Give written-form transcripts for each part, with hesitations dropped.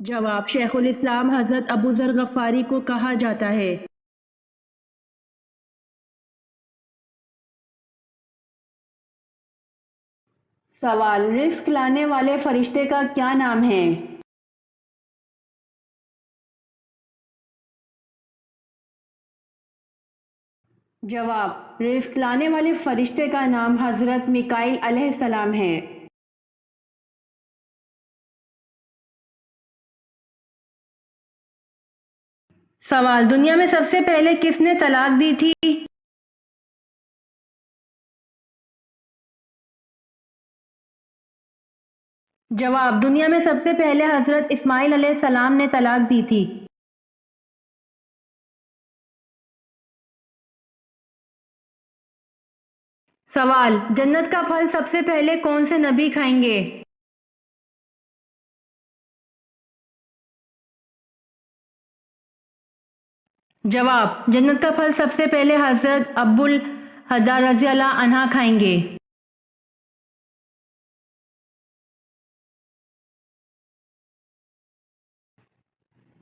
جواب: شیخ الاسلام حضرت ابو ذر غفاری کو کہا جاتا ہے۔ سوال: رزق لانے والے فرشتے کا کیا نام ہے؟ جواب: رزق لانے والے فرشتے کا نام حضرت میکائیل علیہ السلام ہے۔ سوال: دنیا میں سب سے پہلے کس نے طلاق دی تھی؟ جواب: دنیا میں سب سے پہلے حضرت اسماعیل علیہ السلام نے طلاق دی تھی۔ سوال: جنت کا پھل سب سے پہلے کون سے نبی کھائیں گے؟ جواب: جنت کا پھل سب سے پہلے حضرت ابو الہدا رضی اللہ عنہ کھائیں گے۔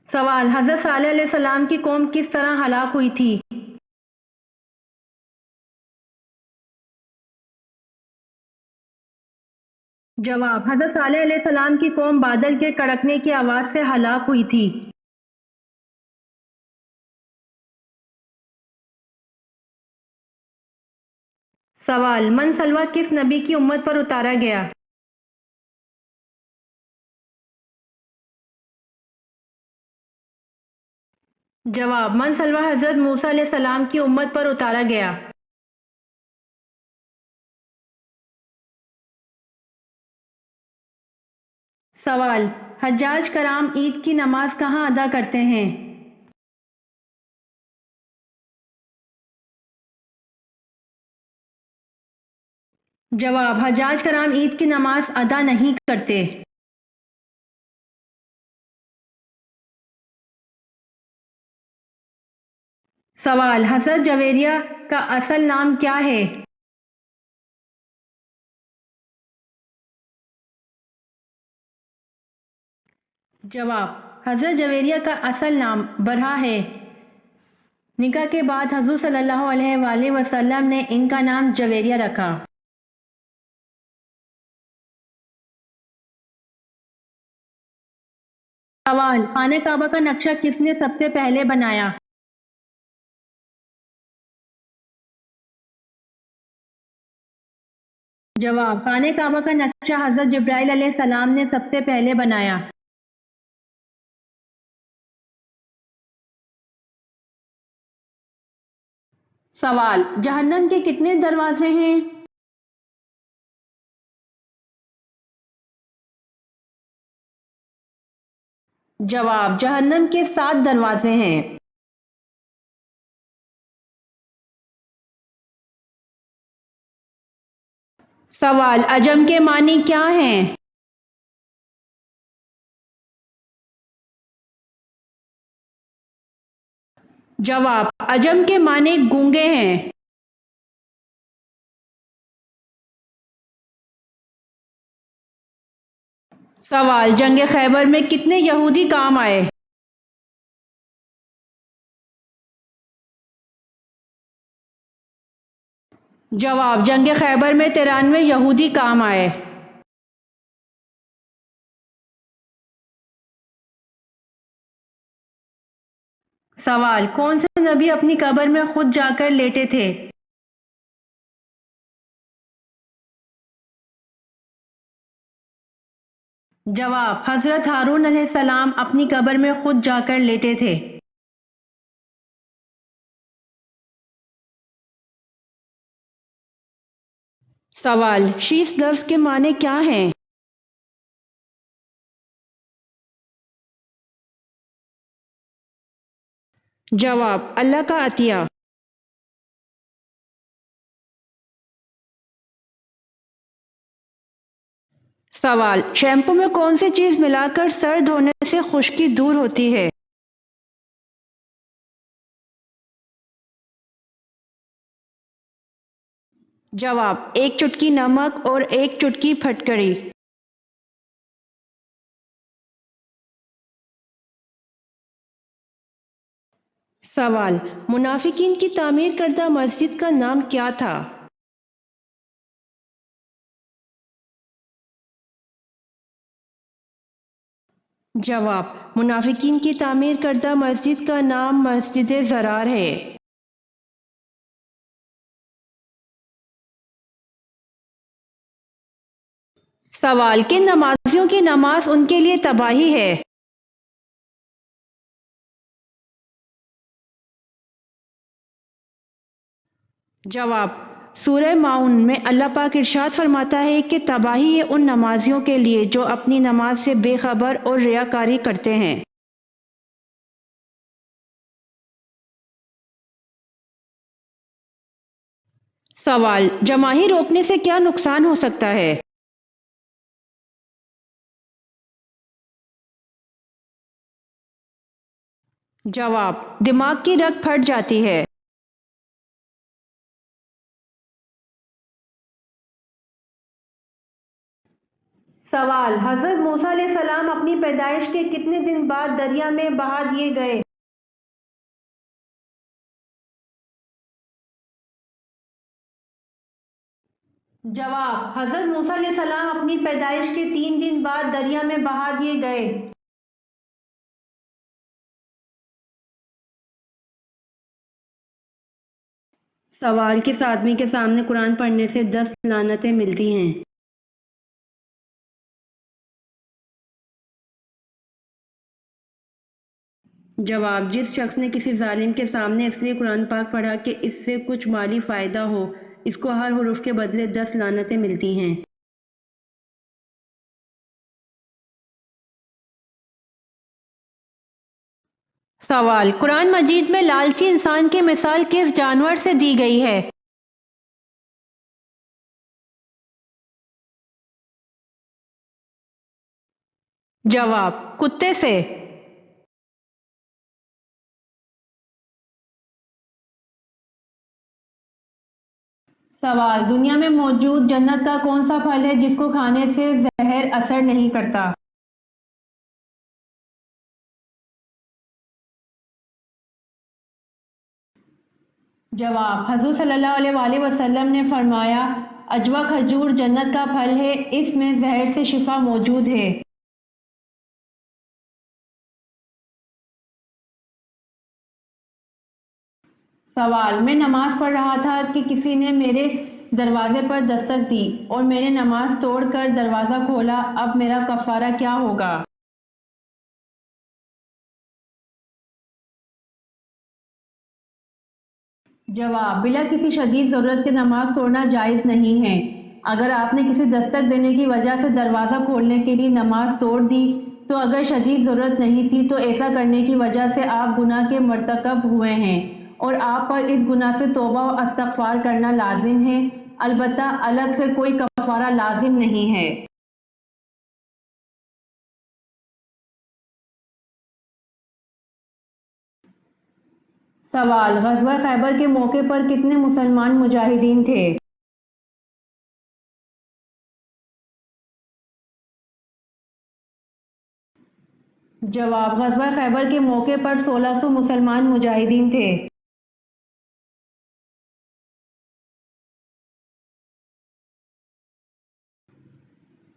سوال: حضرت صالح علیہ السلام کی قوم کس طرح ہلاک ہوئی تھی؟ جواب: حضرت صالح علیہ السلام کی قوم بادل کے کڑکنے کی آواز سے ہلاک ہوئی تھی۔ سوال: من سلوہ کس نبی کی امت پر اتارا گیا؟ جواب: من سلوہ حضرت موسیٰ علیہ السلام کی امت پر اتارا گیا۔ سوال: حجاج کرام عید کی نماز کہاں ادا کرتے ہیں؟ جواب: حجاج کرام عید کی نماز ادا نہیں کرتے۔ سوال: حضرت جویریہ کا اصل نام کیا ہے؟ جواب: حضرت جویریہ کا اصل نام برہا ہے۔ نکاح کے بعد حضور صلی اللہ علیہ وآلہ وسلم نے ان کا نام جویریہ رکھا۔ سوال: خانہ کعبہ کا نقشہ کس نے سب سے پہلے بنایا؟ جواب: خانہ کعبہ کا نقشہ حضرت جبرائیل علیہ السلام نے سب سے پہلے بنایا۔ سوال: جہنم کے کتنے دروازے ہیں؟ جواب: جہنم کے 7 دروازے ہیں۔ سوال: عجم کے معنی کیا ہیں؟ جواب: عجم کے معنی گونگے ہیں۔ سوال: جنگ خیبر میں کتنے یہودی کام آئے؟ جواب: جنگ خیبر میں 93 یہودی کام آئے۔ سوال: کون سے نبی اپنی قبر میں خود جا کر لیٹے تھے؟ جواب: حضرت ہارون علیہ السلام اپنی قبر میں خود جا کر لیٹے تھے۔ سوال: شیش لفظ کے معنی کیا ہیں؟ جواب: اللہ کا عطیہ۔ سوال: شیمپو میں کون سی چیز ملا کر سر دھونے سے خشکی دور ہوتی ہے؟ جواب: 1 چٹکی نمک اور 1 چٹکی پھٹکری۔ سوال: منافقین کی تعمیر کردہ مسجد کا نام کیا تھا؟ جواب: منافقین کی تعمیر کردہ مسجد کا نام مسجد ضرار ہے۔ سوال: کن نمازیوں کی نماز ان کے لیے تباہی ہے؟ جواب: سورہ معون میں اللہ پاک ارشاد فرماتا ہے کہ تباہی ہے ان نمازیوں کے لیے جو اپنی نماز سے بے خبر اور ریاکاری کرتے ہیں۔ سوال: جماہیر روکنے سے کیا نقصان ہو سکتا ہے؟ جواب: دماغ کی رگ پھٹ جاتی ہے۔ سوال: حضرت موسیٰ علیہ السلام اپنی پیدائش کے کتنے دن بعد دریا میں بہا دیے گئے؟ جواب: حضرت موسیٰ علیہ السلام اپنی پیدائش کے 3 دن بعد دریا میں بہا دیے گئے۔ سوال: کس آدمی کے سامنے قرآن پڑھنے سے 10 لعنتیں ملتی ہیں؟ جواب: جس شخص نے کسی ظالم کے سامنے اس لیے قرآن پاک پڑھا کہ اس سے کچھ مالی فائدہ ہو، اس کو ہر حرف کے بدلے 10 لعنتیں ملتی ہیں۔ سوال: قرآن مجید میں لالچی انسان کی مثال کس جانور سے دی گئی ہے؟ جواب: کتے سے۔ سوال: دنیا میں موجود جنت کا کون سا پھل ہے جس کو کھانے سے زہر اثر نہیں کرتا؟ جواب: حضور صلی اللہ علیہ وآلہ وسلم نے فرمایا، عجوہ کھجور جنت کا پھل ہے، اس میں زہر سے شفا موجود ہے۔ سوال: میں نماز پڑھ رہا تھا کہ کسی نے میرے دروازے پر دستک دی اور میں نے نماز توڑ کر دروازہ کھولا، اب میرا کفارہ کیا ہوگا؟ جواب: بلا کسی شدید ضرورت کے نماز توڑنا جائز نہیں ہے۔ اگر آپ نے کسی دستک دینے کی وجہ سے دروازہ کھولنے کے لیے نماز توڑ دی تو اگر شدید ضرورت نہیں تھی تو ایسا کرنے کی وجہ سے آپ گناہ کے مرتکب ہوئے ہیں اور آپ پر اس گناہ سے توبہ و استغفار کرنا لازم ہے، البتہ الگ سے کوئی کفارہ لازم نہیں ہے۔ سوال: غزوہ خیبر کے موقع پر کتنے مسلمان مجاہدین تھے؟ جواب: غزوہ خیبر کے موقع پر 1600 مسلمان مجاہدین تھے۔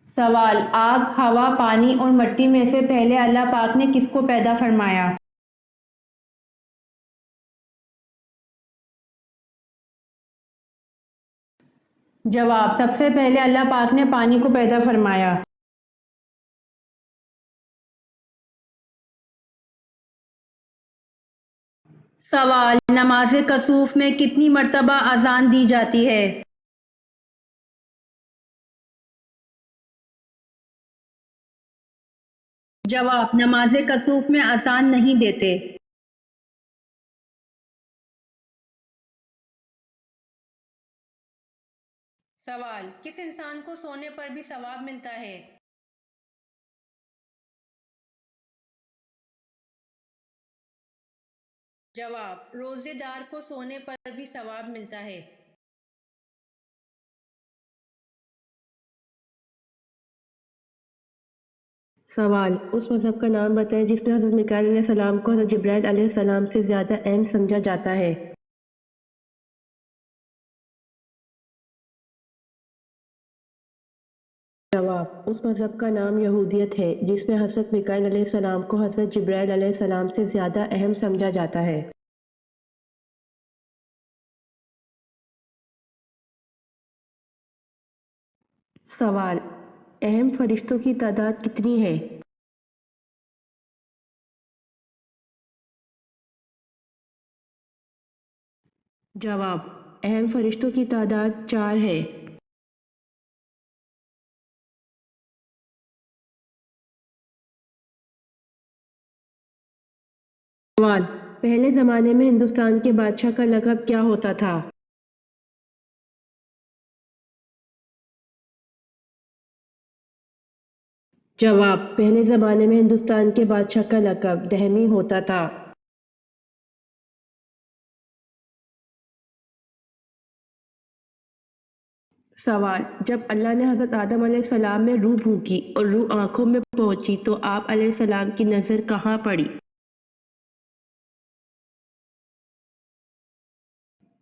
سوال: آگ، ہوا، پانی اور مٹی میں سے پہلے اللہ پاک نے کس کو پیدا فرمایا؟ جواب: سب سے پہلے اللہ پاک نے پانی کو پیدا فرمایا۔ سوال: نماز کسوف میں کتنی مرتبہ اذان دی جاتی ہے؟ جواب: نماز کسوف میں اذان نہیں دیتے۔ سوال: کس انسان کو سونے پر بھی ثواب ملتا ہے؟ جواب: روزے دار کو سونے پر بھی ثواب ملتا ہے۔ سوال: اس مذہب کا نام بتائیں جس میں حضرت میکائیل علیہ السلام کو حضرت جبرائیل علیہ السلام سے زیادہ اہم سمجھا جاتا ہے۔ جواب: اس مذہب کا نام یہودیت ہے جس میں حضرت میکائیل علیہ السلام کو حضرت جبرائیل علیہ السلام سے زیادہ اہم سمجھا جاتا ہے۔ سوال: اہم فرشتوں کی تعداد کتنی ہے؟ جواب: اہم فرشتوں کی تعداد 4 ہے۔ سوال: پہلے زمانے میں ہندوستان کے بادشاہ کا لقب کیا ہوتا تھا؟ جواب: پہلے زمانے میں ہندوستان کے بادشاہ کا لقب دہمی ہوتا تھا۔ سوال: جب اللہ نے حضرت آدم علیہ السلام میں روح پھونکی اور روح آنکھوں میں پہنچی تو آپ علیہ السلام کی نظر کہاں پڑی؟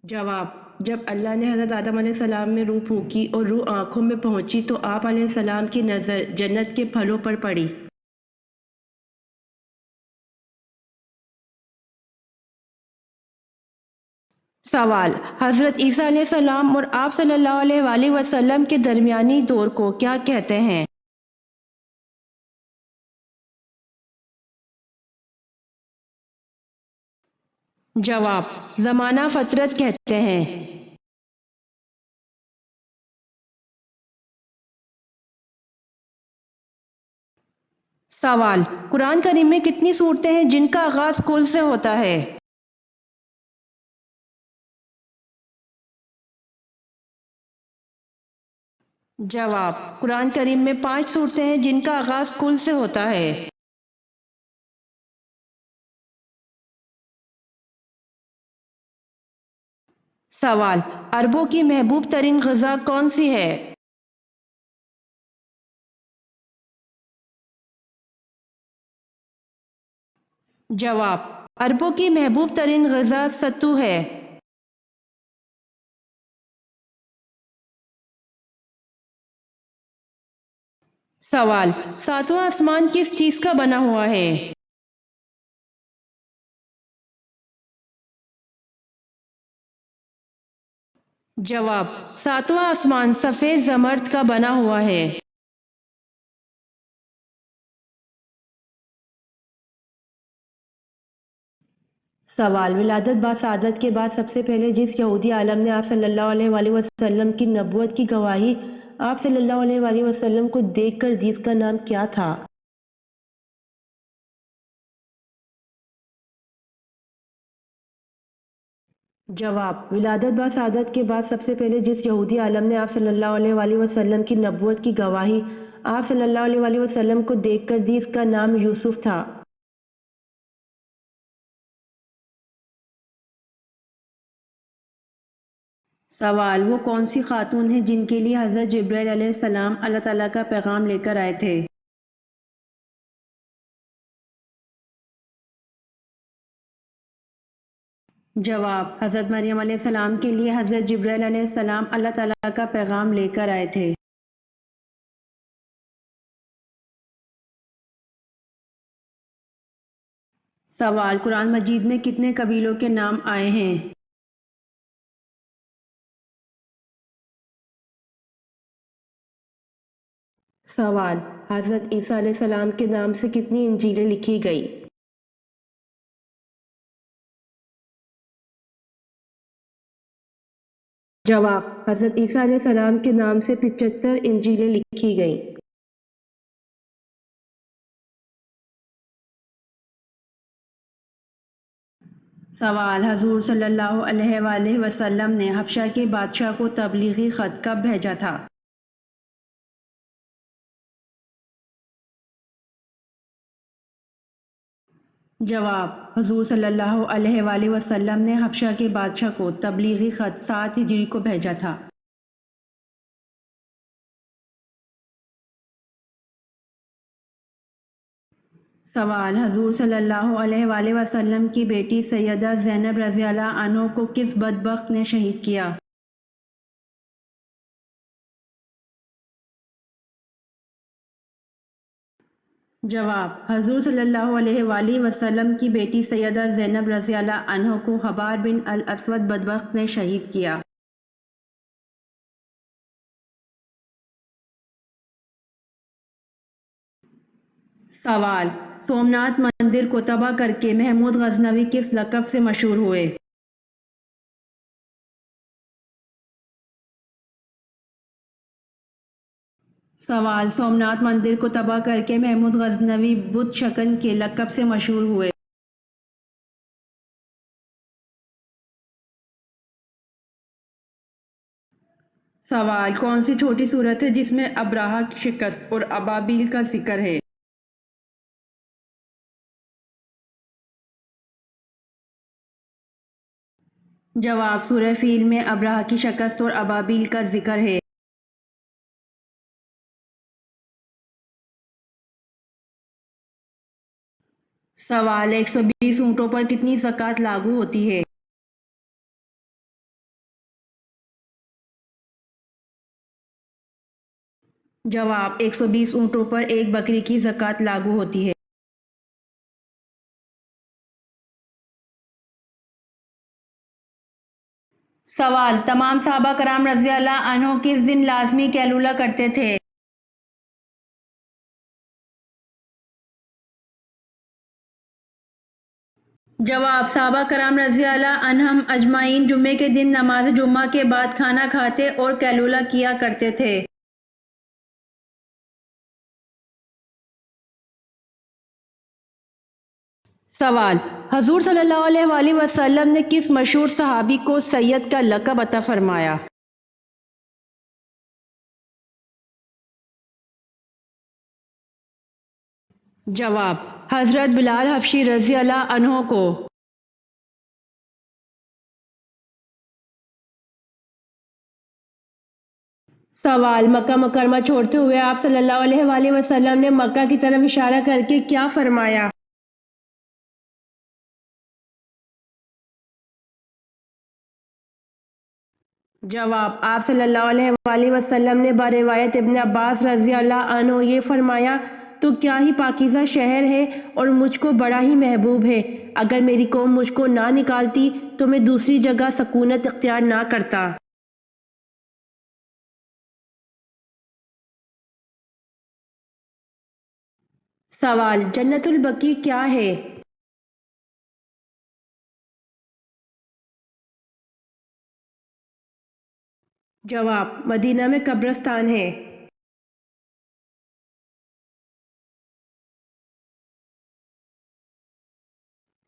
جواب: جب اللہ نے حضرت آدم علیہ السلام میں روح پھونکی اور روح آنکھوں میں پہنچی تو آپ علیہ السلام کی نظر جنت کے پھلوں پر پڑی۔ سوال: حضرت عیسیٰ علیہ السلام اور آپ صلی اللہ علیہ وآلہ وسلم کے درمیانی دور کو کیا کہتے ہیں؟ جواب: زمانہ فترت کہتے ہیں۔ سوال: قرآن کریم میں کتنی صورتیں ہیں جن کا آغاز کل سے ہوتا ہے؟ جواب: قرآن کریم میں 5 صورتیں ہیں جن کا آغاز کل سے ہوتا ہے۔ سوال: عربوں کی محبوب ترین غذا کون سی ہے؟ جواب: عربوں کی محبوب ترین غذا ستو ہے۔ سوال: 7واں آسمان کس چیز کا بنا ہوا ہے؟ جواب: 7واں آسمان سفید زمرد کا بنا ہوا ہے۔ سوال: ولادت با سعادت کے بعد سب سے پہلے جس یہودی عالم نے آپ صلی اللہ علیہ وآلہ وسلم کی نبوت کی گواہی آپ صلی اللہ علیہ وآلہ وسلم کو دیکھ کر دی، اس کا نام کیا تھا؟ جواب: ولادت با سعادت کے بعد سب سے پہلے جس یہودی عالم نے آپ صلی اللہ علیہ وآلہ وسلم کی نبوت کی گواہی آپ صلی اللہ علیہ وآلہ وسلم کو دیکھ کر دی، اس کا نام یوسف تھا۔ سوال: وہ کون سی خاتون ہیں جن کے لیے حضرت جبرائیل علیہ السلام اللہ تعالیٰ کا پیغام لے کر آئے تھے؟ جواب: حضرت مریم علیہ السلام کے لیے حضرت جبرائیل علیہ السلام اللہ تعالیٰ کا پیغام لے کر آئے تھے۔ سوال: قرآن مجید میں کتنے قبیلوں کے نام آئے ہیں؟ سوال: حضرت عیسیٰ علیہ السلام کے نام سے کتنی انجیلیں لکھی گئی؟ جواب: حضرت عیسیٰ علیہ السلام کے نام سے 75 انجیلیں لکھی گئیں۔ سوال: حضور صلی اللہ علیہ وآلہ وسلم نے حبشہ کے بادشاہ کو تبلیغی خط کب بھیجا تھا؟ جواب: حضور صلی اللہ علیہ وآلہ وسلم نے حبشہ کے بادشاہ کو تبلیغی خط 7 ہجری کو بھیجا تھا۔ سوال: حضور صلی اللہ علیہ وآلہ وسلم کی بیٹی سیدہ زینب رضی اللہ عنہ کو کس بدبخت نے شہید کیا؟ جواب: حضور صلی اللہ علیہ وآلہ وسلم کی بیٹی سیدہ زینب رضی اللہ عنہ کو حبار بن الاسود بدبخت نے شہید کیا۔ سوال: سومناتھ مندر کو تباہ کر کے محمود غزنوی کس لقب سے مشہور ہوئے؟ سوال: سومناتھ مندر کو تباہ کر کے محمود غزنوی بت شکن کے لقب سے مشہور ہوئے۔ سوال: کون سی چھوٹی سورت ہے جس میں ابرہہ کی شکست اور ابابیل کا ذکر ہے؟ جواب: سورہ فیل میں ابرہہ کی شکست اور ابابیل کا ذکر ہے۔ سوال: 120 اونٹوں پر کتنی زکوٰۃ لاگو ہوتی ہے؟ جواب: 120 اونٹوں پر ایک بکری کی زکوٰۃ لاگو ہوتی ہے۔ سوال: تمام صحابہ کرام رضی اللہ عنہ کس دن لازمی قیلولہ کرتے تھے؟ جواب: صحابہ کرام رضی اللہ عنہم اجمعین جمعے کے دن نماز جمعہ کے بعد کھانا کھاتے اور قیلولہ کیا کرتے تھے۔ سوال: حضور صلی اللہ علیہ وآلہ وسلم نے کس مشہور صحابی کو سید کا لقب عطا فرمایا؟ جواب: حضرت بلال حبشی رضی اللہ عنہ کو۔ سوال: مکہ مکرمہ چھوڑتے ہوئے آپ صلی اللہ علیہ وآلہ وسلم نے مکہ کی طرف اشارہ کر کے کیا فرمایا؟ جواب: آپ صلی اللہ علیہ وآلہ وسلم نے بروایت ابن عباس رضی اللہ عنہ یہ فرمایا: تو کیا ہی پاکیزہ شہر ہے اور مجھ کو بڑا ہی محبوب ہے، اگر میری قوم مجھ کو نہ نکالتی تو میں دوسری جگہ سکونت اختیار نہ کرتا۔ سوال: جنت البقیع کیا ہے؟ جواب: مدینہ میں قبرستان ہے۔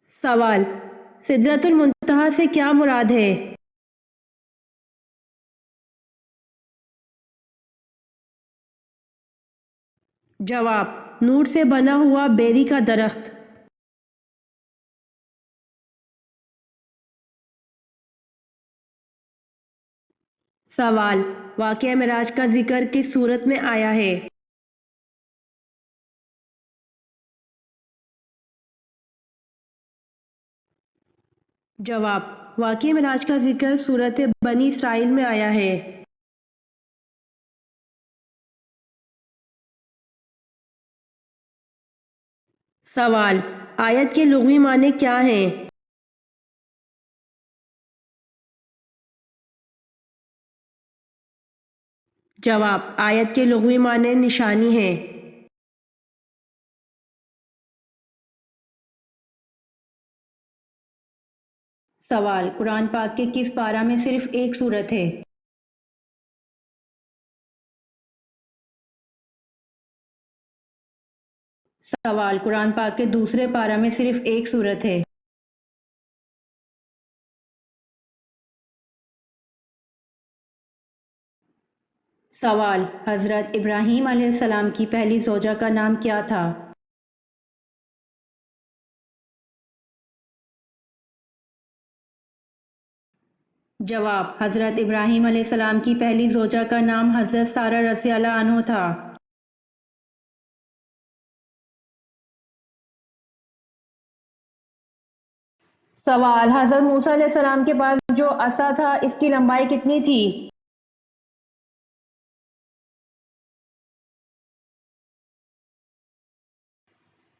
سوال: سدرۃ المنتہا سے کیا مراد ہے؟ جواب: نور سے بنا ہوا بیری کا درخت۔ سوال: واقعہ معراج کا ذکر کس صورت میں آیا ہے؟ جواب: واقعہ معراج کا ذکر سورۃ بنی اسرائیل میں آیا ہے۔ سوال: آیت کے لغوی معنی کیا ہیں؟ جواب: آیت کے لغوی معنی نشانی ہیں۔ سوال: قرآن پاک کے کس پارہ میں صرف ایک سورت ہے؟ سوال: قرآن پاک کے دوسرے پارہ میں صرف ایک سورت ہے۔ سوال: حضرت ابراہیم علیہ السلام کی پہلی زوجہ کا نام کیا تھا؟ جواب: حضرت ابراہیم علیہ السلام کی پہلی زوجہ کا نام حضرت سارہ رضی اللہ عنہ تھا۔ سوال: حضرت موسیٰ علیہ السلام کے پاس جو عصا تھا اس کی لمبائی کتنی تھی؟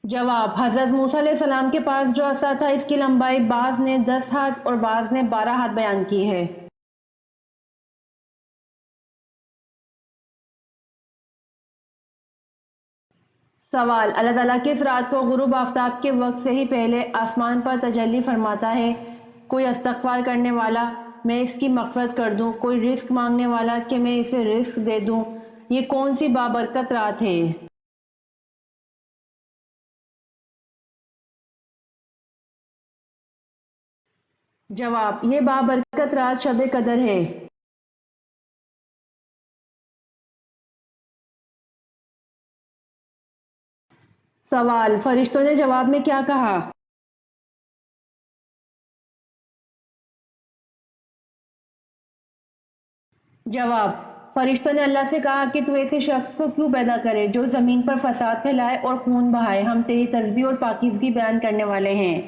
جواب: حضرت موسیٰ علیہ السلام کے پاس جو عصا تھا اس کی لمبائی بعض نے 10 ہاتھ اور بعض نے 12 ہاتھ بیان کی ہے۔ سوال: اللہ تعالیٰ کس رات کو غروب آفتاب کے وقت سے ہی پہلے آسمان پر تجلی فرماتا ہے؟ کوئی استغفار کرنے والا، میں اس کی مغفرت کر دوں، کوئی رزق مانگنے والا کہ میں اسے رزق دے دوں۔ یہ کون سی بابرکت رات ہے؟ جواب: یہ بابرکت رات شب قدر ہے۔ سوال: فرشتوں نے جواب میں کیا کہا؟ جواب: فرشتوں نے اللہ سے کہا کہ تو ایسے شخص کو کیوں پیدا کرے جو زمین پر فساد پھیلائے اور خون بہائے، ہم تیری تسبیح اور پاکیزگی بیان کرنے والے ہیں۔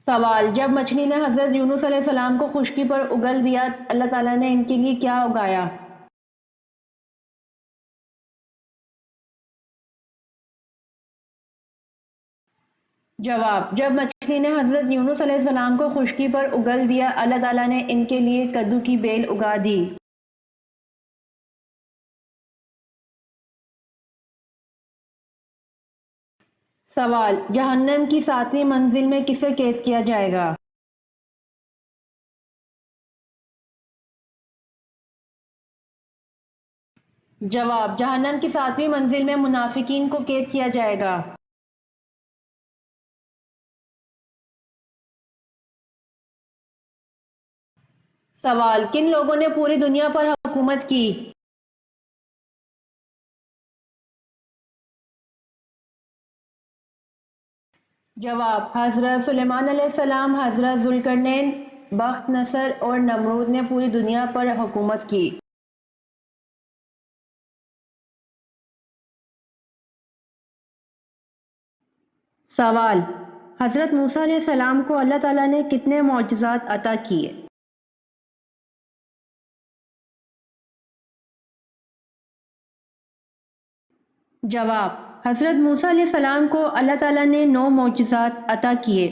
سوال: جب مچھلی نے حضرت یونس علیہ السلام کو خشکی پر اگل دیا، اللہ تعالیٰ نے ان کے لیے کیا اگایا؟ جواب: جب مچھلی نے حضرت یونس علیہ السلام کو خشکی پر اگل دیا، اللہ تعالیٰ نے ان کے لیے کدو کی بیل اگا دی۔ سوال: جہنم کی 7ویں منزل میں کسے قید کیا جائے گا؟ جواب: جہنم کی 7ویں منزل میں منافقین کو قید کیا جائے گا۔ سوال: کن لوگوں نے پوری دنیا پر حکومت کی؟ جواب: حضرت سلیمان علیہ السلام، حضرت ذوالقرنین، بخت نصر اور نمرود نے پوری دنیا پر حکومت کی۔ سوال: حضرت موسیٰ علیہ السلام کو اللہ تعالیٰ نے کتنے معجزات عطا کیے؟ جواب: حضرت موسیٰ علیہ السلام کو اللہ تعالیٰ نے 9 معجزات عطا کیے۔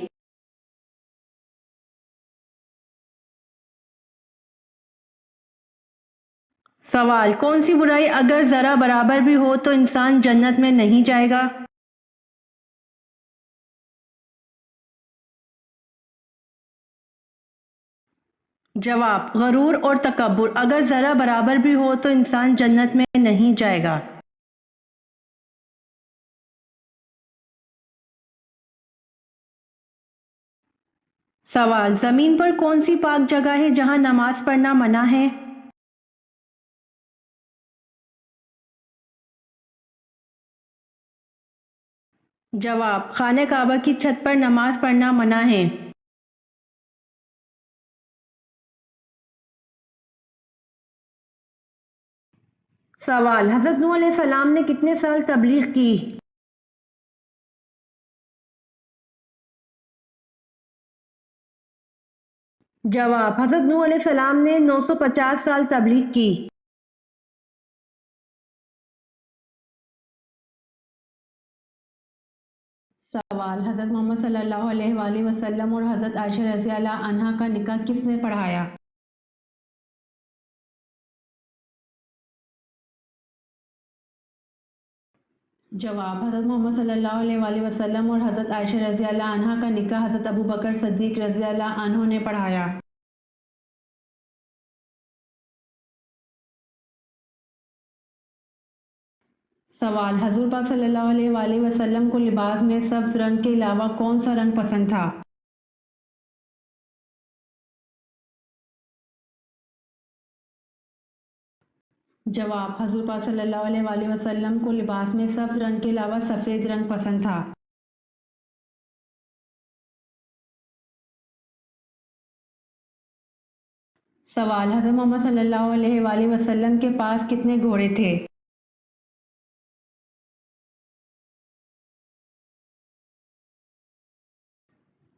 سوال: کون سی برائی اگر ذرہ برابر بھی ہو تو انسان جنت میں نہیں جائے گا؟ جواب: غرور اور تکبر اگر ذرہ برابر بھی ہو تو انسان جنت میں نہیں جائے گا۔ سوال: زمین پر کون سی پاک جگہ ہے جہاں نماز پڑھنا منع ہے؟ جواب: خانہ کعبہ کی چھت پر نماز پڑھنا منع ہے۔ سوال: حضرت نوح علیہ السلام نے کتنے سال تبلیغ کی؟ جواب: حضرت نوح علیہ السلام نے 950 سال تبلیغ کی۔ سوال: حضرت محمد صلی اللہ علیہ وآلہ وسلم اور حضرت عائشہ رضی اللہ عنہا کا نکاح کس نے پڑھایا؟ جواب: حضرت محمد صلی اللہ علیہ وآلہ وسلم اور حضرت عائشہ رضی اللہ عنہا کا نکاح حضرت ابوبکر صدیق رضی اللہ عنہ نے پڑھایا۔ سوال: حضور پاک صلی اللہ علیہ وآلہ وسلم کو لباس میں سبز رنگ کے علاوہ کون سا رنگ پسند تھا؟ جواب: حضور پاک صلی اللہ علیہ وآلہ وسلم کو لباس میں سبز رنگ کے علاوہ سفید رنگ پسند تھا۔ سوال: حضرت محمد صلی اللہ علیہ وآلہ وسلم کے پاس کتنے گھوڑے تھے؟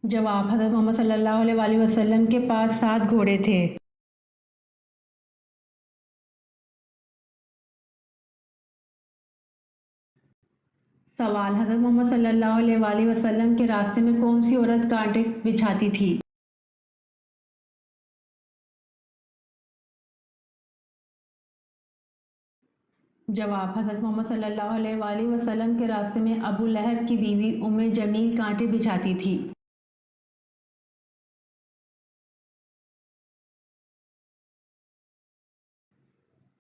جواب: حضرت محمد صلی اللہ علیہ وآلہ وسلم کے پاس 7 گھوڑے تھے۔ سوال: حضرت محمد صلی اللہ علیہ وآلہ وسلم کے راستے میں کون سی عورت کانٹے بچھاتی تھی؟ جواب: حضرت محمد صلی اللہ علیہ وآلہ وسلم کے راستے میں ابو لہب کی بیوی ام جمیل کانٹے بچھاتی تھی۔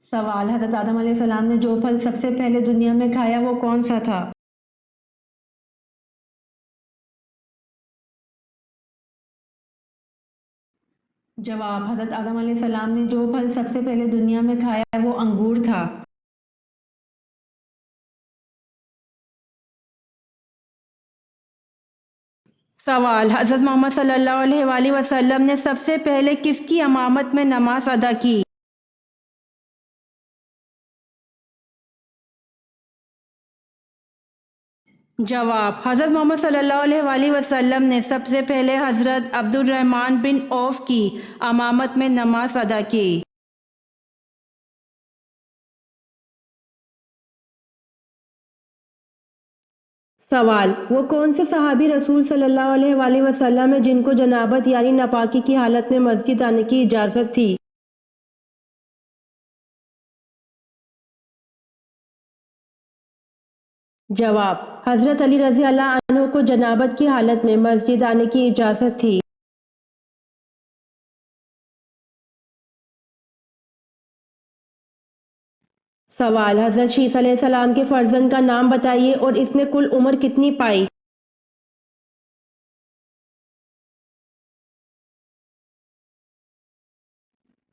سوال: حضرت آدم علیہ السلام نے جو پھل سب سے پہلے دنیا میں کھایا وہ کون سا تھا؟ جواب: حضرت آدم علیہ السلام نے جو پھل سب سے پہلے دنیا میں کھایا وہ انگور تھا۔ سوال: حضرت محمد صلی اللہ علیہ وآلہ وسلم نے سب سے پہلے کس کی امامت میں نماز ادا کی؟ جواب: حضرت محمد صلی اللہ علیہ وآلہ وسلم نے سب سے پہلے حضرت عبد الرحمن بن عوف کی امامت میں نماز ادا کی۔ سوال: وہ کون سے صحابی رسول صلی اللہ علیہ وآلہ وسلم ہیں جن کو جنابت یعنی ناپاکی کی حالت میں مسجد آنے کی اجازت تھی؟ جواب: حضرت علی رضی اللہ عنہ کو جنابت کی حالت میں مسجد آنے کی اجازت تھی۔ سوال: حضرت شیس علیہ السلام کے فرزند کا نام بتائیے اور اس نے کل عمر کتنی پائی؟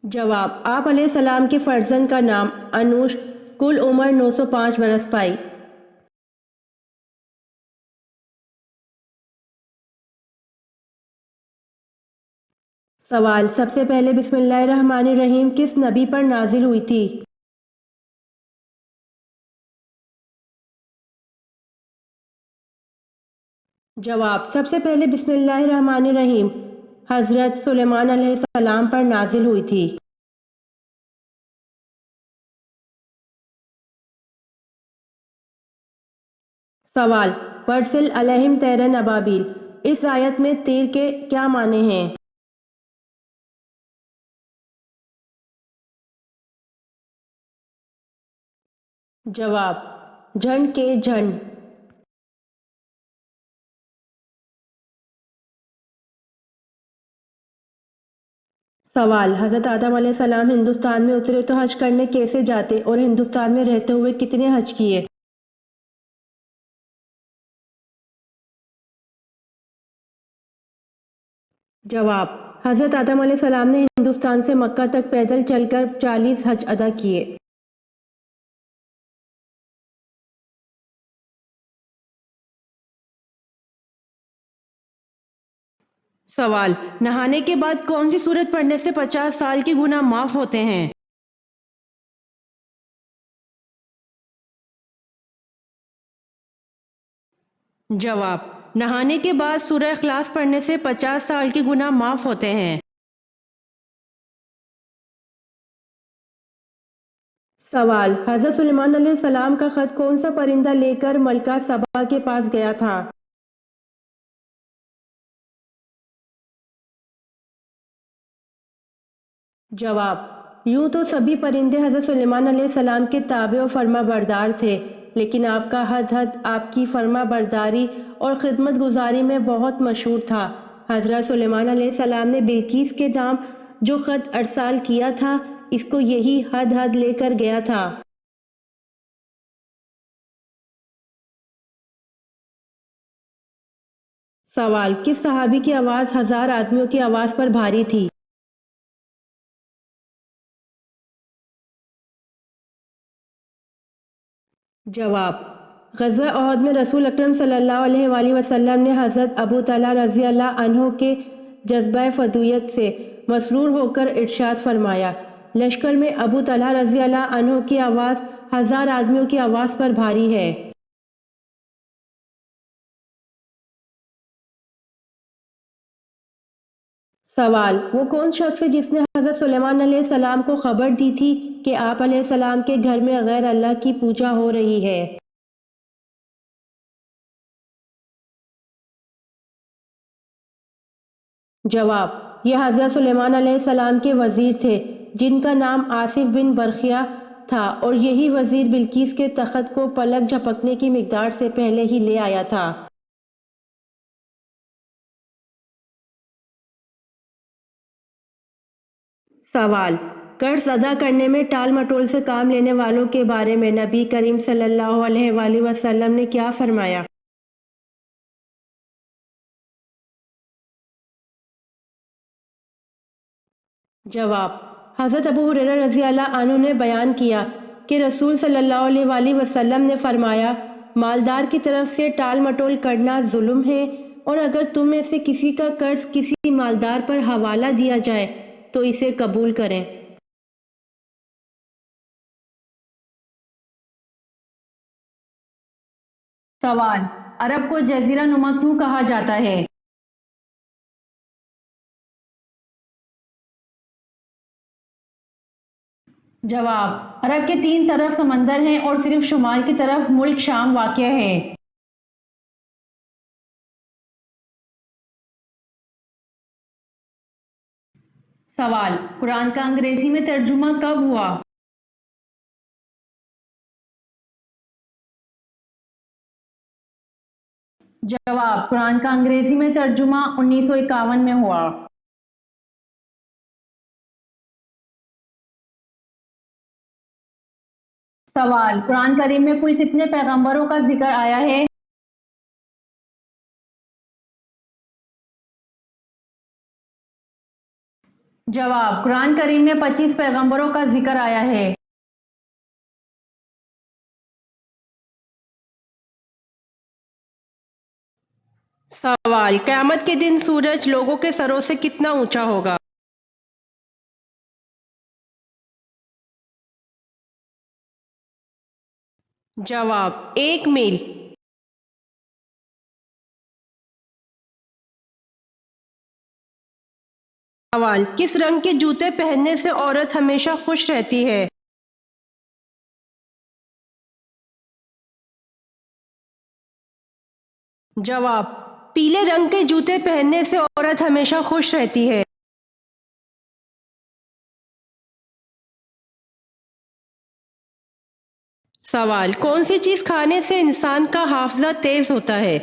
جواب: آپ علیہ السلام کے فرزند کا نام انوش، کل عمر 905 برس پائی۔ سوال: سب سے پہلے بسم اللہ الرحمن الرحیم کس نبی پر نازل ہوئی تھی؟ جواب: سب سے پہلے بسم اللہ الرحمن الرحیم حضرت سلیمان علیہ السلام پر نازل ہوئی تھی۔ سوال: ورسل علیہم طیرا ابابیل، اس آیت میں تیر کے کیا معنی ہیں؟ جواب: جھنڈ کے جھنڈ۔ سوال: حضرت آدم علیہ السلام ہندوستان میں اترے تو حج کرنے کیسے جاتے اور ہندوستان میں رہتے ہوئے کتنے حج کیے؟ جواب: حضرت آدم علیہ السلام نے ہندوستان سے مکہ تک پیدل چل کر 40 حج ادا کیے۔ سوال: نہانے کے بعد کون سی سورت پڑھنے سے 50 سال کے گناہ معاف ہوتے ہیں؟ جواب: نہانے کے بعد سورہ اخلاص پڑھنے سے 50 سال کے گناہ معاف ہوتے ہیں۔ سوال: حضرت سلیمان علیہ السلام کا خط کون سا پرندہ لے کر ملکہ سبا کے پاس گیا تھا؟ جواب: یوں تو سبھی پرندے حضرت سلیمان علیہ السلام کے تابع و فرما بردار تھے، لیکن آپ کا ہدہد آپ کی فرما برداری اور خدمت گزاری میں بہت مشہور تھا۔ حضرت سلیمان علیہ السلام نے بلقیس کے نام جو خط ارسال کیا تھا اس کو یہی ہدہد لے کر گیا تھا۔ سوال: کس صحابی کی آواز 1000 آدمیوں کی آواز پر بھاری تھی؟ جواب: غزوہ احد میں رسول اکرم صلی اللہ علیہ وآلہ وسلم نے حضرت ابو طلحہ رضی اللہ عنہ کے جذبہ فدویت سے مسرور ہو کر ارشاد فرمایا: لشکر میں ابو طلحہ رضی اللہ عنہ کی آواز 1000 آدمیوں کی آواز پر بھاری ہے۔ سوال: وہ کون شخص ہے جس نے حضرت سلیمان علیہ السلام کو خبر دی تھی کہ آپ علیہ السلام کے گھر میں غیر اللہ کی پوجا ہو رہی ہے؟ جواب: یہ حضرت سلیمان علیہ السلام کے وزیر تھے جن کا نام آصف بن برخیہ تھا، اور یہی وزیر بلقیس کے تخت کو پلک جھپکنے کی مقدار سے پہلے ہی لے آیا تھا۔ سوال: قرض ادا کرنے میں ٹال مٹول سے کام لینے والوں کے بارے میں نبی کریم صلی اللہ علیہ وآلہ وسلم نے کیا فرمایا؟ جواب: حضرت ابو ہریرہ رضی اللہ عنہ نے بیان کیا کہ رسول صلی اللہ علیہ وآلہ وسلم نے فرمایا، مالدار کی طرف سے ٹال مٹول کرنا ظلم ہے، اور اگر تم میں سے کسی کا قرض کسی مالدار پر حوالہ دیا جائے تو اسے قبول کریں۔ سوال: عرب کو جزیرہ نما کیوں کہا جاتا ہے؟ جواب: عرب کے 3 طرف سمندر ہیں اور صرف شمال کی طرف ملک شام واقع ہے۔ سوال: قرآن کا انگریزی میں ترجمہ کب ہوا؟ جواب: قرآن کا انگریزی میں ترجمہ 1951 میں ہوا۔ سوال: قرآن کریم میں کل کتنے پیغمبروں کا ذکر آیا ہے؟ جواب: قرآن کریم میں 25 پیغمبروں کا ذکر آیا ہے۔ سوال: قیامت کے دن سورج لوگوں کے سروں سے کتنا اونچا ہوگا؟ جواب: 1 میل۔ سوال: کس رنگ کے جوتے پہننے سے عورت ہمیشہ خوش رہتی ہے؟ جواب: پیلے رنگ کے جوتے پہننے سے عورت ہمیشہ خوش رہتی ہے۔ سوال: کون سی چیز کھانے سے انسان کا حافظہ تیز ہوتا ہے؟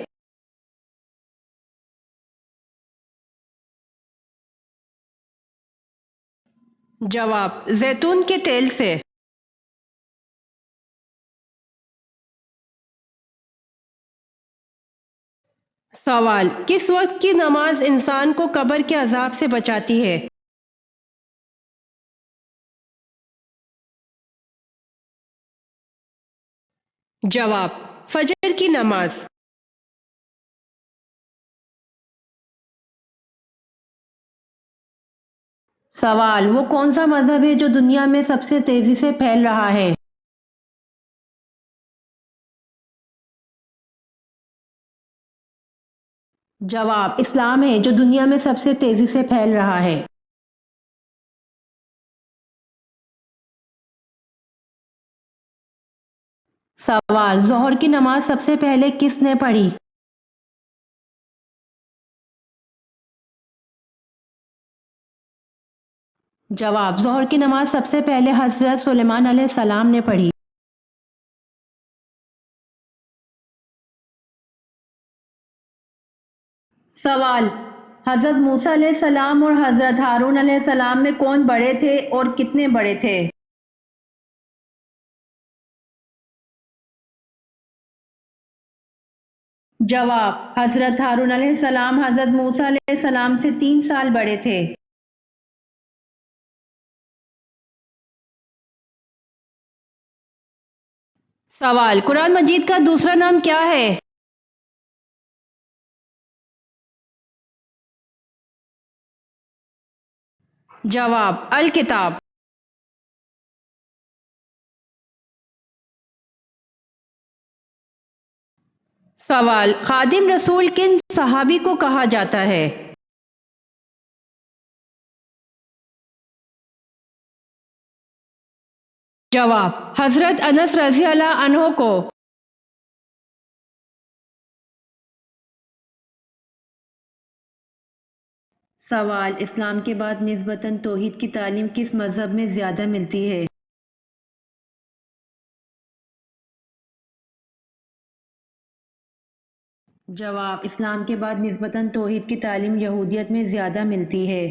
جواب: زیتون کے تیل سے۔ سوال: کس وقت کی نماز انسان کو قبر کے عذاب سے بچاتی ہے؟ جواب: فجر کی نماز۔ سوال: وہ کون سا مذہب ہے جو دنیا میں سب سے تیزی سے پھیل رہا ہے؟ جواب: اسلام ہے جو دنیا میں سب سے تیزی سے پھیل رہا ہے۔ سوال: ظہر کی نماز سب سے پہلے کس نے پڑھی؟ جواب: ظہر کی نماز سب سے پہلے حضرت سلیمان علیہ السلام نے پڑھی۔ سوال: حضرت موسیٰ علیہ السلام اور حضرت ہارون علیہ السلام میں کون بڑے تھے اور کتنے بڑے تھے؟ جواب: حضرت ہارون علیہ السلام حضرت موسیٰ علیہ السلام سے 3 سال بڑے تھے۔ سوال: قرآن مجید کا دوسرا نام کیا ہے؟ جواب: الکتاب۔ سوال: خادم رسول کن صحابی کو کہا جاتا ہے؟ جواب: حضرت انس رضی اللہ عنہ کو۔ سوال: اسلام کے بعد نسبتاً توحید کی تعلیم کس مذہب میں زیادہ ملتی ہے؟ جواب: اسلام کے بعد نسبتاً توحید کی تعلیم یہودیت میں زیادہ ملتی ہے۔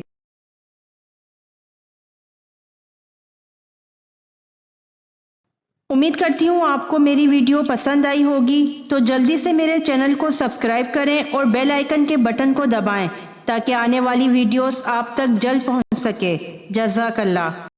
امید کرتی ہوں آپ کو میری ویڈیو پسند آئی ہوگی، تو جلدی سے میرے چینل کو سبسکرائب کریں اور بیل آئیکن کے بٹن کو دبائیں تاکہ آنے والی ویڈیوز آپ تک جلد پہنچ سکے۔ جزاک اللہ۔